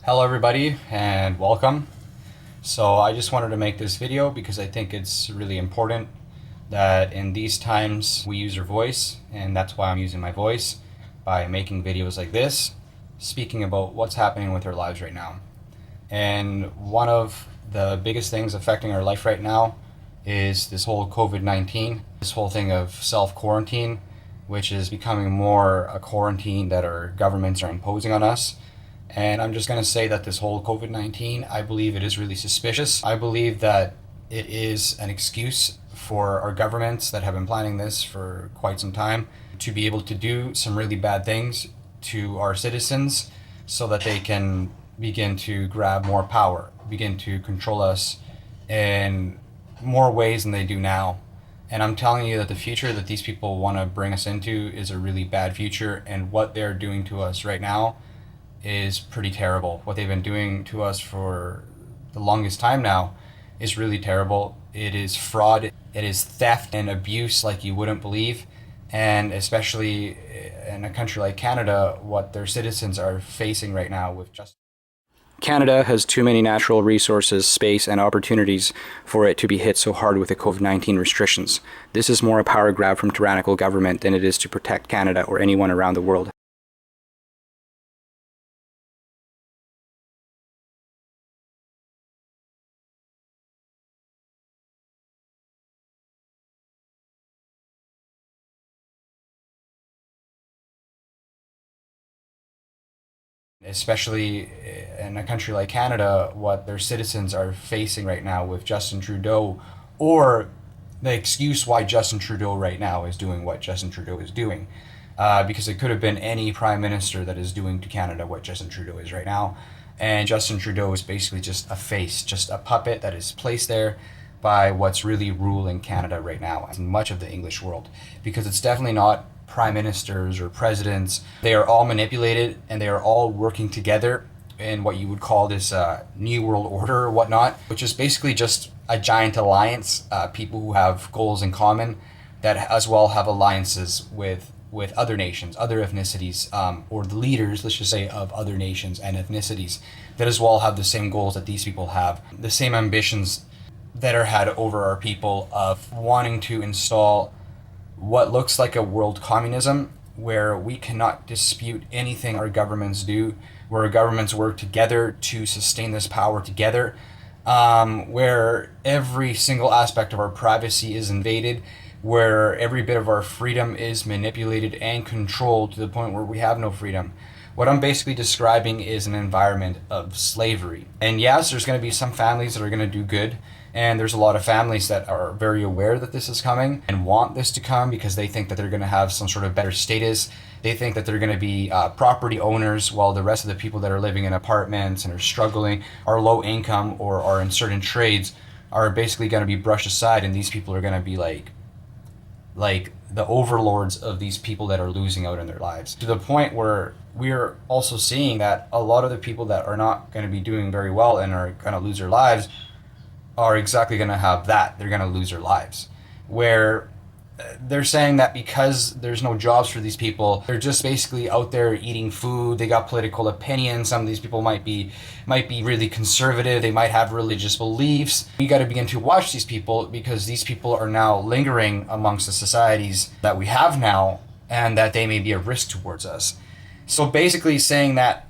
Hello everybody and welcome. So I just wanted to make this video because I think it's really important that in these times we use our voice, and that's why I'm using my voice by making videos like this, speaking about what's happening with our lives right now. And one of the biggest things affecting our life right now is this whole COVID-19, this whole thing of self-quarantine, which is becoming more a quarantine that our governments are imposing on us. And I'm just going to say that this whole COVID-19, I believe it is really suspicious. I believe that it is an excuse for our governments that have been planning this for quite some time to be able to do some really bad things to our citizens so that they can begin to grab more power, begin to control us in more ways than they do now. And I'm telling you that the future that these people want to bring us into is a really bad future, and what they're doing to us right now is pretty terrible. What they've been doing to us for the longest time now is really terrible. It is fraud, it is theft and abuse like you wouldn't believe. And especially in a country like Canada, what their citizens are facing right now with just Canada has too many natural resources, space, and opportunities for it to be hit so hard with the COVID-19 restrictions. This is more a power grab from tyrannical government than it is to protect Canada or anyone around the world. Especially in a country like Canada, what their citizens are facing right now with Justin Trudeau, or the excuse why Justin Trudeau right now is doing what Justin Trudeau is doing. Because it could have been any prime minister that is doing to Canada what Justin Trudeau is right now. And Justin Trudeau is basically just a face, just a puppet that is placed there by what's really ruling Canada right now and much of the English world. Because it's definitely not prime ministers or presidents. They are all manipulated, and they are all working together in what you would call this new world order or whatnot, which is basically just a giant alliance, people who have goals in common that as well have alliances with other nations, other ethnicities, or the leaders, let's just say, of other nations and ethnicities that as well have the same goals that these people have, the same ambitions that are had over our people of wanting to install what looks like a world communism where we cannot dispute anything our governments do, where our governments work together to sustain this power together, where every single aspect of our privacy is invaded, where every bit of our freedom is manipulated and controlled to the point where we have no freedom. What I'm basically describing is an environment of slavery. And yes, there's going to be some families that are going to do good, and there's a lot of families that are very aware that this is coming and want this to come because they think that they're going to have some sort of better status. They think that they're going to be property owners, while the rest of the people that are living in apartments and are struggling, are low income, or are in certain trades, are basically going to be brushed aside, and these people are going to be like the overlords of these people that are losing out in their lives, to the point where we're also seeing that a lot of the people that are not going to be doing very well and are going to lose their lives are exactly going to have that. They're going to lose their lives. Where they're saying that because there's no jobs for these people, they're just basically out there eating food. They got political opinions. Some of these people might be really conservative. They might have religious beliefs. We got to begin to watch these people, because these people are now lingering amongst the societies that we have now, and that they may be a risk towards us. So basically saying that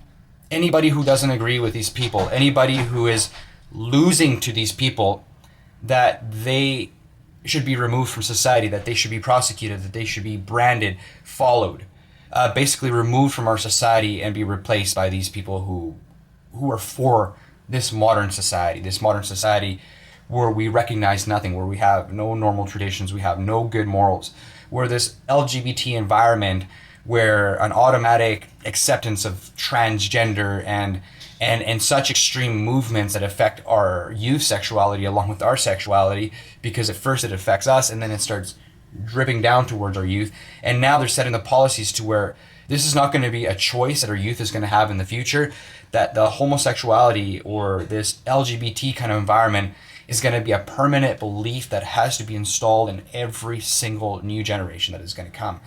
anybody who doesn't agree with these people, anybody who is losing to these people, that they should be removed from society, that they should be prosecuted, that they should be branded, followed, basically removed from our society and be replaced by these people who are for this modern society where we recognize nothing, where we have no normal traditions, we have no good morals, where this LGBT environment, where an automatic acceptance of transgender and such extreme movements that affect our youth sexuality along with our sexuality, because at first it affects us and then it starts dripping down towards our youth. And now they're setting the policies to where this is not going to be a choice that our youth is going to have in the future, that the homosexuality or this LGBT kind of environment is going to be a permanent belief that has to be installed in every single new generation that is going to come.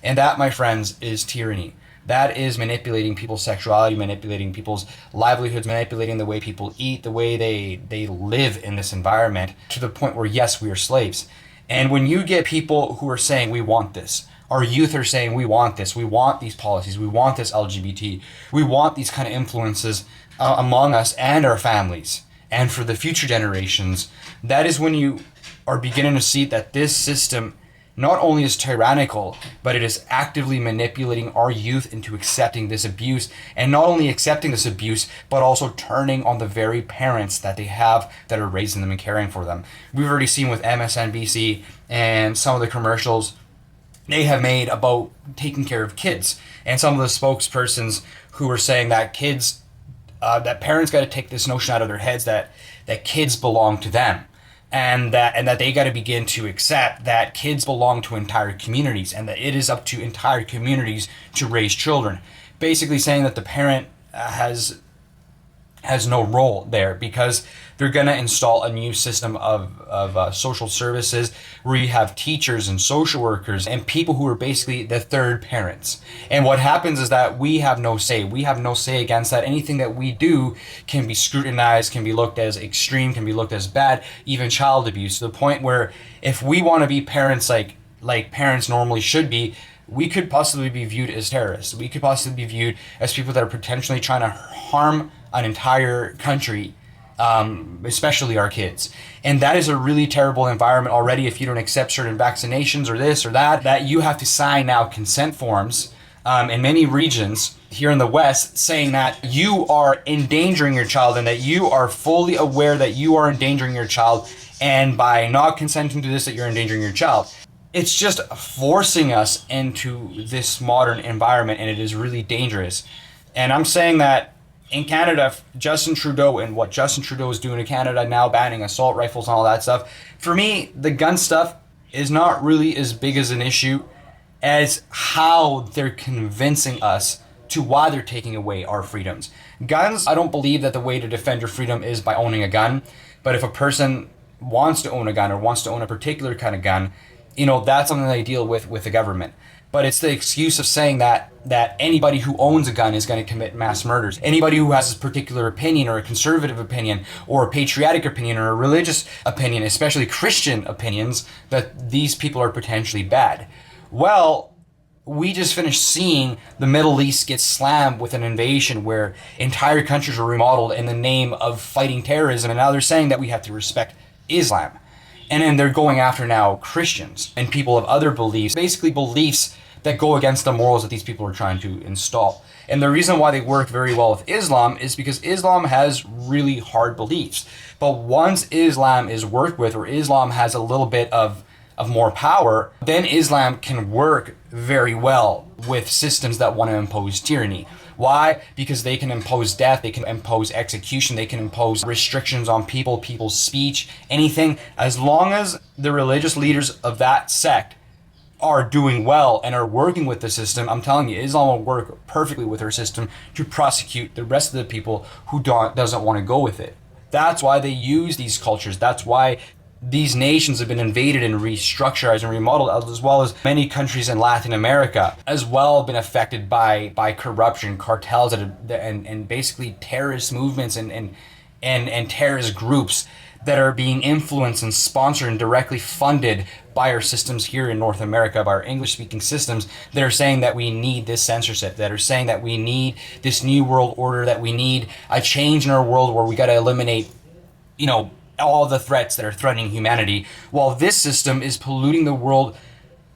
And that, my friends, is tyranny. That is manipulating people's sexuality, manipulating people's livelihoods, manipulating the way people eat, the way they live in this environment, to the point where, yes, we are slaves. And when you get people who are saying, we want this, our youth are saying, we want this, we want these policies, we want this LGBT, we want these kind of influences among us and our families and for the future generations, that is when you are beginning to see that this system not only is tyrannical, but it is actively manipulating our youth into accepting this abuse, and not only accepting this abuse, but also turning on the very parents that they have that are raising them and caring for them. We've already seen with MSNBC and some of the commercials they have made about taking care of kids, and some of the spokespersons who are saying that kids, that parents got to take this notion out of their heads that kids belong to them. And that they got to begin to accept that kids belong to entire communities, and that it is up to entire communities to raise children. Basically saying that the parent has no role there, because they're going to install a new system of social services where you have teachers and social workers and people who are basically the third parents. And what happens is that we have no say. We have no say against that. Anything that we do can be scrutinized, can be looked as extreme, can be looked as bad, even child abuse, to the point where if we want to be parents like parents normally should be, we could possibly be viewed as terrorists. We could possibly be viewed as people that are potentially trying to harm an entire country, especially our kids. And that is a really terrible environment already. If you don't accept certain vaccinations or this or that you have to sign now consent forms in many regions here in the West, saying that you are endangering your child and that you are fully aware that you are endangering your child, and by not consenting to this, that you're endangering your child. It's just forcing us into this modern environment, and it is really dangerous. And I'm saying that in Canada, Justin Trudeau and what Justin Trudeau is doing in Canada now, banning assault rifles and all that stuff, for me, the gun stuff is not really as big as an issue as how they're convincing us to why they're taking away our freedoms. Guns, I don't believe that the way to defend your freedom is by owning a gun, but if a person wants to own a gun or wants to own a particular kind of gun, that's something they deal with the government. But it's the excuse of saying that anybody who owns a gun is going to commit mass murders. Anybody who has a particular opinion or a conservative opinion or a patriotic opinion or a religious opinion, especially Christian opinions, that these people are potentially bad. Well, we just finished seeing the Middle East get slammed with an invasion where entire countries were remodeled in the name of fighting terrorism, and now they're saying that we have to respect Islam. And then they're going after now Christians and people of other beliefs, basically beliefs that go against the morals that these people are trying to install. And the reason why they work very well with Islam is because Islam has really hard beliefs. But once Islam is worked with, or Islam has a little bit of more power, then Islam can work very well with systems that want to impose tyranny. Why? Because they can impose death, they can impose execution, they can impose restrictions on people's speech, anything, as long as the religious leaders of that sect are doing well and are working with the system. I'm telling you, Islam will work perfectly with her system to prosecute the rest of the people who doesn't want to go with it. That's why they use these cultures. That's why these nations have been invaded and restructured and remodeled, as well as many countries in Latin America, as well, have been affected by corruption, cartels, and basically terrorist movements and terrorist groups that are being influenced and sponsored and directly funded by our systems here in North America, by our English-speaking systems, that are saying that we need this censorship, that are saying that we need this new world order, that we need a change in our world where we got to eliminate, all the threats that are threatening humanity, while this system is polluting the world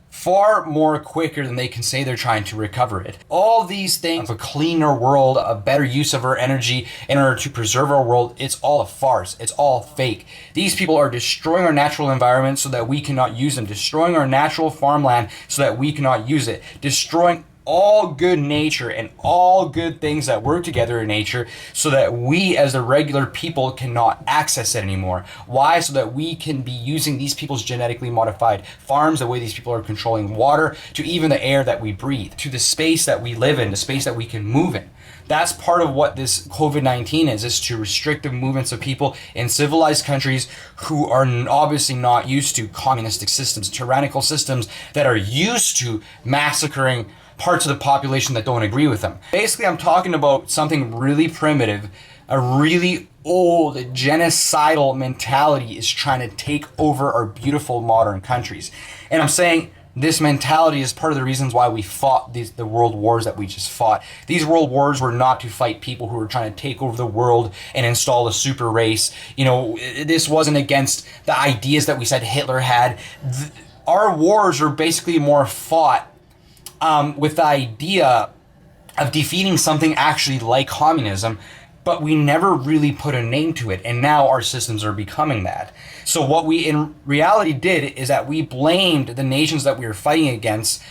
far more quicker than they can say they're trying to recover it. All these things, a cleaner world, a better use of our energy in order to preserve our world, it's all a farce. It's all fake. These people are destroying our natural environment so that we cannot use them, destroying our natural farmland so that we cannot use it, destroying all good nature and all good things that work together in nature so that we as the regular people cannot access it anymore. Why? So that we can be using these people's genetically modified farms, the way these people are controlling water, to even the air that we breathe, to the space that we live in, the space that we can move in. That's part of what this COVID-19 is to restrict the movements of people in civilized countries who are obviously not used to communistic systems, tyrannical systems that are used to massacring parts of the population that don't agree with them. Basically, I'm talking about something really primitive. A really old genocidal mentality is trying to take over our beautiful modern countries. And I'm saying this mentality is part of the reasons why we fought the world wars that we just fought. These world wars were not to fight people who were trying to take over the world and install a super race. This wasn't against the ideas that we said Hitler had. Our wars are basically more fought with the idea of defeating something actually like communism, but we never really put a name to it, and now our systems are becoming that. So what we in reality did is that we blamed the nations that we were fighting against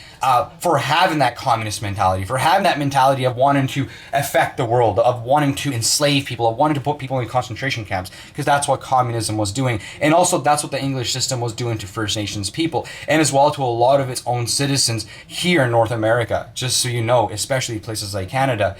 for having that communist mentality, for having that mentality of wanting to affect the world, of wanting to enslave people, of wanting to put people in concentration camps, because that's what communism was doing. And also that's what the English system was doing to First Nations people, and as well to a lot of its own citizens here in North America, just so you know, especially places like Canada,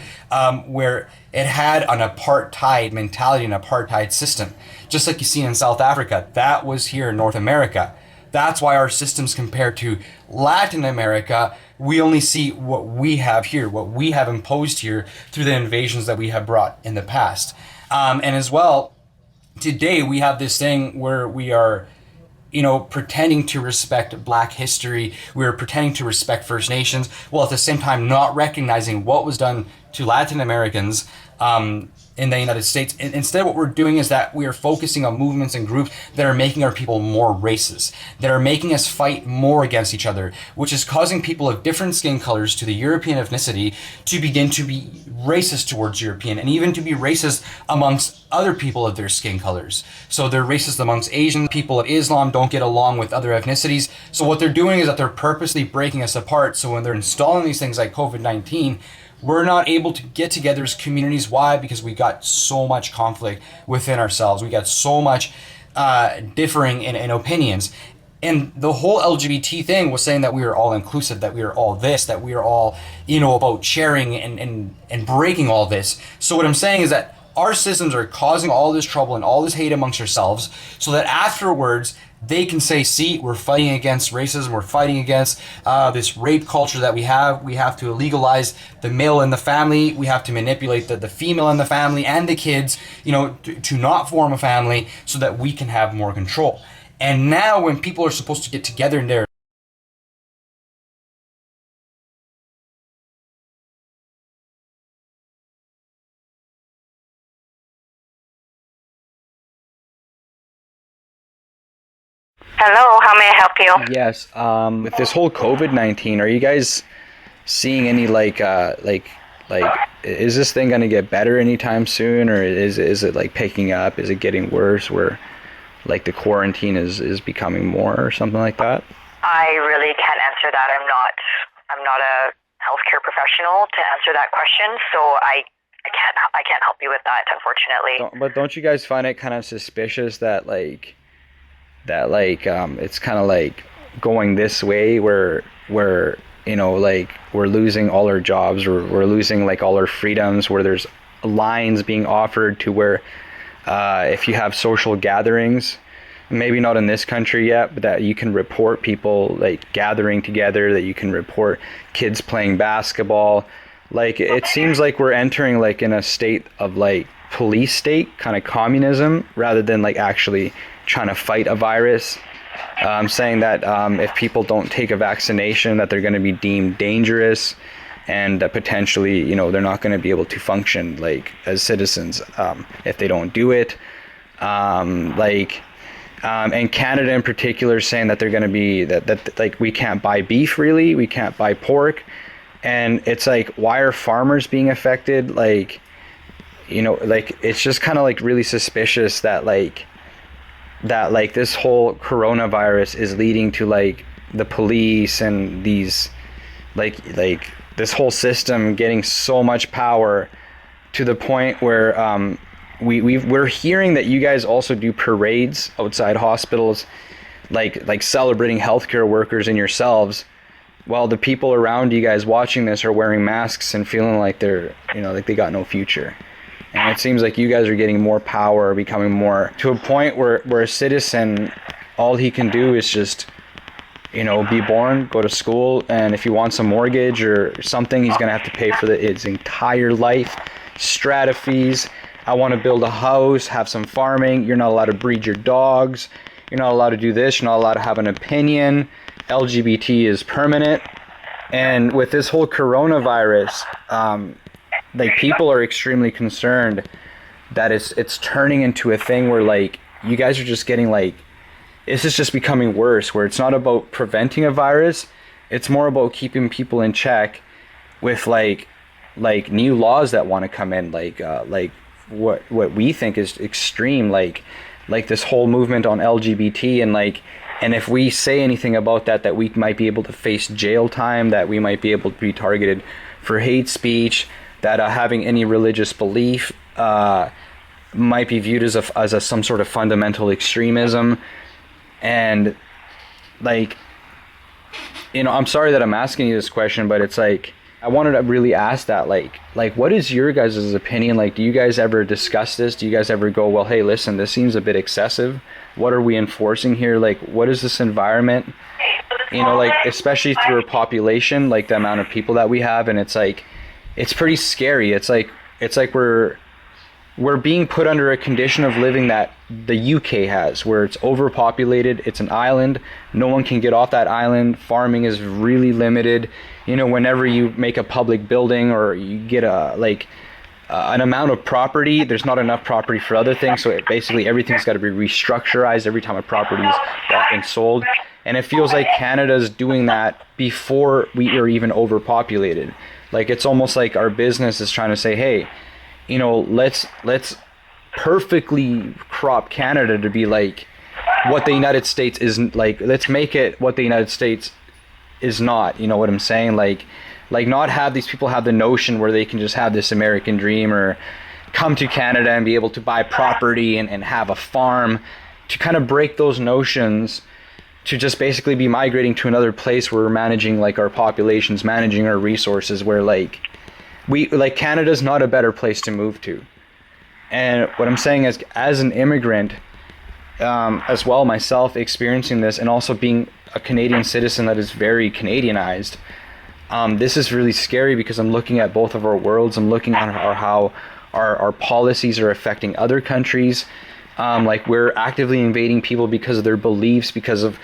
where it had an apartheid mentality, an apartheid system. Just like you see in South Africa, that was here in North America. That's why our systems compared to Latin America, we only see what we have here, what we have imposed here through the invasions that we have brought in the past. And as well, today we have this thing where we are, pretending to respect Black history. We're pretending to respect First Nations, while at the same time not recognizing what was done to Latin Americans in the United States. Instead, what we're doing is that we are focusing on movements and groups that are making our people more racist, that are making us fight more against each other, which is causing people of different skin colors to the European ethnicity to begin to be racist towards European, and even to be racist amongst other people of their skin colors. So they're racist amongst Asian people of Islam, don't get along with other ethnicities. So what they're doing is that they're purposely breaking us apart. So when they're installing these things like COVID-19, we're not able to get together as communities. Why? Because we got so much conflict within ourselves. We got so much differing in opinions. And the whole LGBT thing was saying that we are all inclusive, that we are all this, that we are all, about sharing and breaking all this. So what I'm saying is that our systems are causing all this trouble and all this hate amongst ourselves, so that afterwards they can say, see, we're fighting against racism, we're fighting against this rape culture that we have to legalize the male in the family, we have to manipulate the female in the family and the kids, to not form a family so that we can have more control. And now when people are supposed to get together in their Hello, how may I help you? Yes. With this whole COVID-19, are you guys seeing any is this thing gonna get better anytime soon, or is it like picking up? Is it getting worse, where like the quarantine is becoming more or something like that? I really can't answer that. I'm not a healthcare professional to answer that question, so I can't help you with that, unfortunately. But don't you guys find it kind of suspicious that it's kind of like going this way where we're losing all our jobs, we're losing like all our freedoms, where there's lines being offered to where if you have social gatherings, maybe not in this country yet, but that you can report people like gathering together, that you can report kids playing basketball. Like, it seems like we're entering like in a state of like police state, kind of communism, rather than like actually trying to fight a virus. Saying that if people don't take a vaccination, that they're going to be deemed dangerous, and potentially, they're not going to be able to function like as citizens if they don't do it. And Canada in particular saying that they're going to be that like we can't buy beef, really, we can't buy pork, and it's like, why are farmers being affected? Like, it's just kind of like really suspicious that this whole coronavirus is leading to like the police and these like this whole system getting so much power, to the point where we're hearing that you guys also do parades outside hospitals, like celebrating healthcare workers and yourselves, while the people around you guys watching this are wearing masks and feeling like they're like they got no future. And it seems like you guys are getting more power, becoming more to a point where a citizen, all he can do is just be born, go to school, and if he wants a mortgage or something, he's going to have to pay for his entire life. Strata fees. I want to build a house, have some farming. You're not allowed to breed your dogs. You're not allowed to do this. You're not allowed to have an opinion. LGBT is permanent. And with this whole coronavirus, people are extremely concerned that it's turning into a thing where you guys are just getting this is just becoming worse, where it's not about preventing a virus, it's more about keeping people in check with new laws that want to come in, what we think is extreme, like this whole movement on LGBT, and if we say anything about that we might be able to face jail time, that we might be able to be targeted for hate speech, that having any religious belief might be viewed as some sort of fundamental extremism. And I'm sorry that I'm asking you this question, but it's I wanted to really ask that, what is your guys' opinion? Do you guys ever discuss this? Do you guys ever go, well, hey, listen, this seems a bit excessive. What are we enforcing here? What is this environment? Especially through a population, the amount of people that we have, and it's pretty scary. It's like we're being put under a condition of living that the UK has, where it's overpopulated, it's an island, no one can get off that island, farming is really limited. Whenever you make a public building or you get an amount of property, there's not enough property for other things, so basically everything's got to be restructurized every time a property is bought and sold. And it feels like Canada's doing that before we are even overpopulated. It's almost like our business is trying to say, hey, let's perfectly crop Canada to be what the United States isn't. Let's make it what the United States is not. You know what I'm saying? Not have these people have the notion where they can just have this American dream or come to Canada and be able to buy property and have a farm, to kind of break those notions, to just basically be migrating to another place where we're managing our populations, managing our resources, where Canada's not a better place to move to. And what I'm saying is, as an immigrant, as well, myself experiencing this, and also being a Canadian citizen that is very Canadianized, this is really scary, because I'm looking at both of our worlds. I'm looking at how our policies are affecting other countries. We're actively invading people because of their beliefs, because of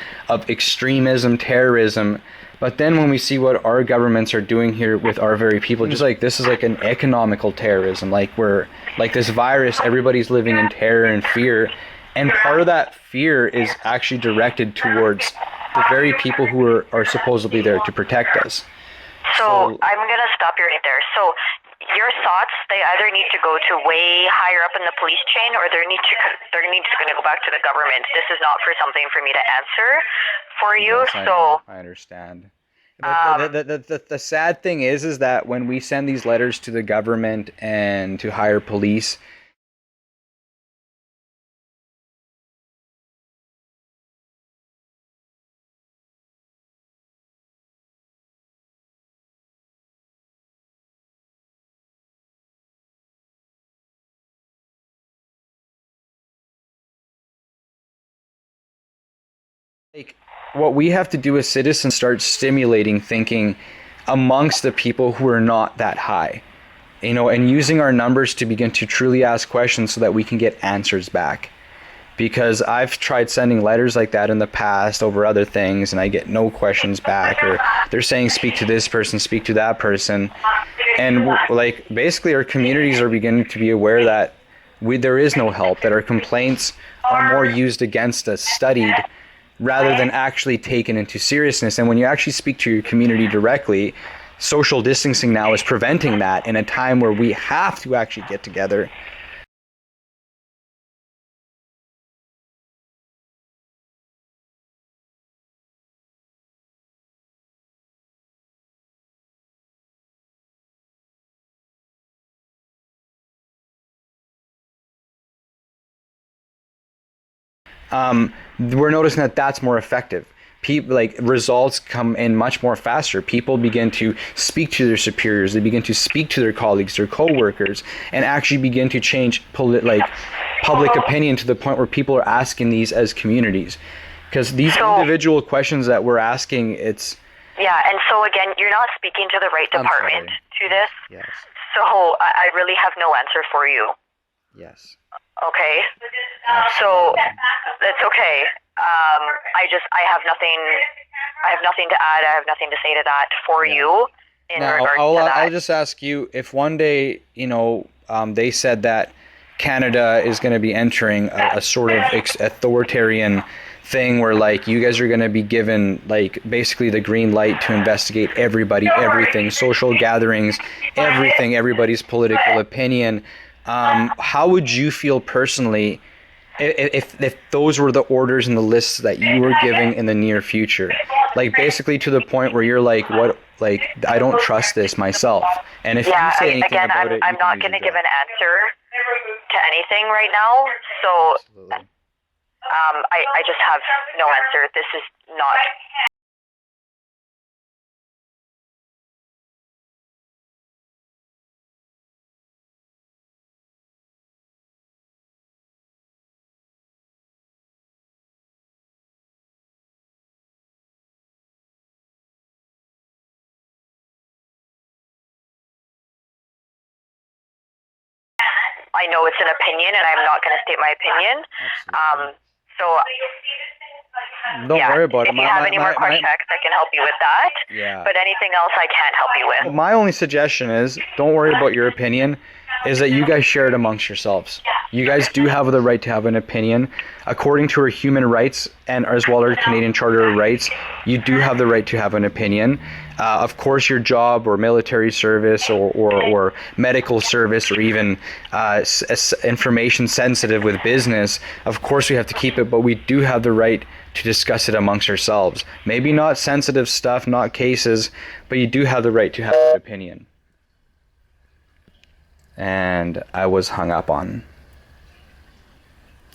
extremism, terrorism. But then when we see what our governments are doing here with our very people, just this is an economical terrorism. We're this virus, everybody's living in terror and fear. And part of that fear is actually directed towards the very people who are supposedly there to protect us. So I'm going to stop you right there. So your thoughts, they either need to go to way higher up in the police chain, or they're going to go back to the government. This is not for something for me to answer for you. Yes, I understand. The sad thing is that when we send these letters to the government and to higher police, what we have to do as citizens, start stimulating thinking amongst the people who are not that high, and using our numbers to begin to truly ask questions so that we can get answers back. Because I've tried sending letters like that in the past over other things, and I get no questions back, or they're saying speak to this person, speak to that person. And basically our communities are beginning to be aware that there is no help, that our complaints are more used against us, studied, rather than actually taken into seriousness. And when you actually speak to your community directly, social distancing now is preventing that in a time where we have to actually get together. We're noticing that that's more effective. Results come in much more faster. People begin to speak to their superiors. They begin to speak to their colleagues, their co-workers, and actually begin to change public opinion to the point where people are asking these as communities. Because these So- individual questions that we're asking, it's... Yeah, and so again, you're not speaking to the right I'm department to this. Yes. So I really have no answer for you. Yes. Okay. Absolutely. So that's okay. I have nothing. I have nothing to add. I have nothing to say to that for Yeah. you in Now, regards I'll to that. just ask you, if one day, they said that Canada is going to be entering a sort of authoritarian thing where, like, you guys are going to be given, like, basically the green light to investigate everybody, everything, social gatherings, everything, everybody's political opinion, how would you feel personally if those were the orders and the lists that you were giving in the near future? Like, basically to the point where you're like, what, like, I don't trust this myself. And if you say anything again, about I'm not going to give an answer to anything right now. So Absolutely. I just have no answer. This is not. I know it's an opinion, and I'm not going to state my opinion. Absolutely. So Don't yeah, worry about it. if you have any more questions, I can help you with that. Yeah. But anything else, I can't help you with. My only suggestion is, don't worry about your opinion, is that you guys share it amongst yourselves. You guys do have the right to have an opinion. According to our human rights and as well as our Canadian Charter of Rights, you do have the right to have an opinion. Of course, your job or military service or medical service or even information sensitive with business, of course we have to keep it, but we do have the right to discuss it amongst ourselves. Maybe not sensitive stuff, not cases, but you do have the right to have an opinion. And I was hung up on.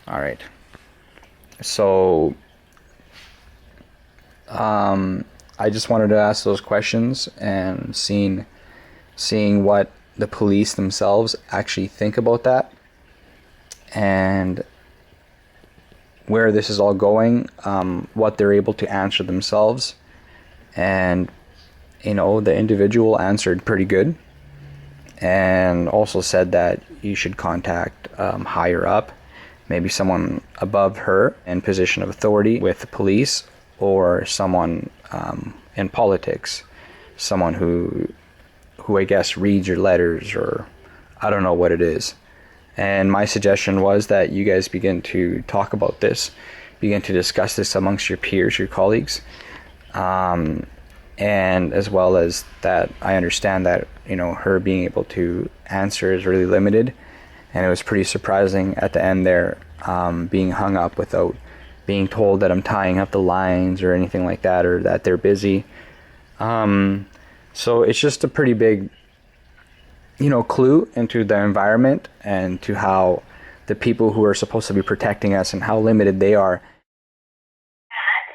All right. So, I just wanted to ask those questions and seeing what the police themselves actually think about that and where this is all going, what they're able to answer themselves. And, the individual answered pretty good and also said that you should contact higher up, maybe someone above her in position of authority with the police, or someone in politics, someone who I guess reads your letters, or I don't know what it is. And my suggestion was that you guys begin to talk about this, begin to discuss this amongst your peers, your colleagues, and as well as that I understand that, her being able to answer is really limited. And it was pretty surprising at the end there, being hung up without being told that I'm tying up the lines or anything like that, or that they're busy. So it's just a pretty big, clue into the environment and to how the people who are supposed to be protecting us and how limited they are.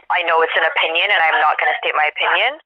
I know it's an opinion, and I'm not going to state my opinion.